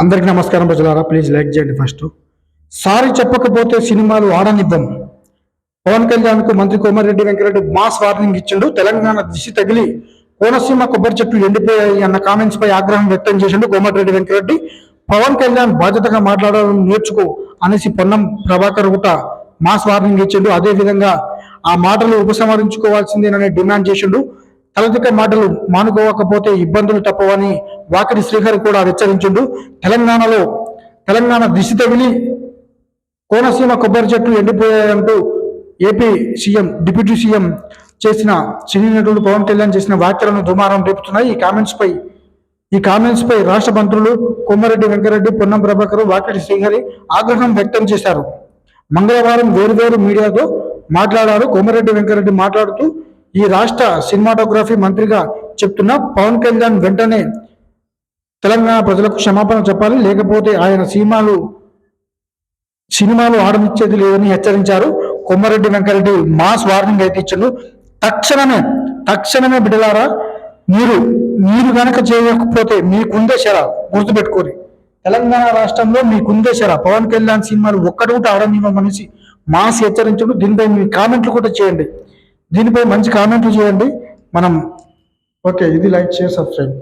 అందరికి నమస్కారం ప్రజలారా, ప్లీజ్ లైక్ చేయండి. ఫస్ట్ సారీ చెప్పకపోతే సినిమాలు ఆడనివ్వం. పవన్ కళ్యాణ్ కు మంత్రి కోమటిరెడ్డి వెంకరెడ్డి మాస్ వార్నింగ్ ఇచ్చిండు. తెలంగాణ దిశ తగిలి కోనసీమ కొబ్బరి చెట్లు ఎండిపోయాయి అన్న కామెంట్స్ పై ఆగ్రహం వ్యక్తం చేసిండు కోమటిరెడ్డి వెంకరెడ్డి. పవన్ కళ్యాణ్ బాధ్యతగా మాట్లాడడం నేర్చుకో అనేసి పొన్నం ప్రభాకర్ కూడా మాస్ వార్నింగ్ ఇచ్చిండు. అదే విధంగా ఆ మాటలు ఉపసంహరించుకోవాల్సిందేనని డిమాండ్ చేసిండు. తలదిక్క మాటలు మానుకోకపోతే ఇబ్బందులు తప్పవని వాకిటి శ్రీహరి కూడా హెచ్చరించిండు. తెలంగాణ దిశ తగిలి కోనసీమ కొబ్బరి చెట్లు ఎండిపోయాయంటూ ఏపీ సీఎం డిప్యూటీ సీఎం చేసిన సినీ నటుడు పవన్ కళ్యాణ్ చేసిన వ్యాఖ్యలను దుమారం రేపుతున్నాయి. ఈ కామెంట్స్ పై రాష్ట్ర మంత్రులు కోమరెడ్డి వెంకరెడ్డి, పొన్నం ప్రభాకర్, వాకిటి శ్రీహరి ఆగ్రహం వ్యక్తం చేశారు. మంగళవారం వేరువేరు మీడియాతో మాట్లాడారు. కోమరెడ్డి వెంకరెడ్డి మాట్లాడుతూ, ఈ రాష్ట్ర సినిమాటోగ్రఫీ మంత్రిగా చెప్తున్న పవన్ కళ్యాణ్ వెంటనే తెలంగాణ ప్రజలకు క్షమాపణ చెప్పాలి, లేకపోతే ఆయన సినిమాలు ఆడనిచ్చేది లేదని హెచ్చరించారు. కొమ్మారెడ్డి వెంకరెడ్డి మాస్ వార్నింగ్ అయితే ఇచ్చారు. తక్షణమే బిడ్డలారా, మీరు గనక చేయకపోతే మీకుందే శర, గుర్తుపెట్టుకోని తెలంగాణ రాష్ట్రంలో మీకుందే శర. పవన్ కళ్యాణ్ సినిమాలు ఒక్కటి కూడా ఆడనివ్వమనేసి మాస్ హెచ్చరించడు. దీనిపై మీ కామెంట్లు కూడా చేయండి. దీనిపై మంచి కామెంట్లు చేయండి. ఓకే, ఇది లైక్, షేర్, సబ్స్క్రైబ్.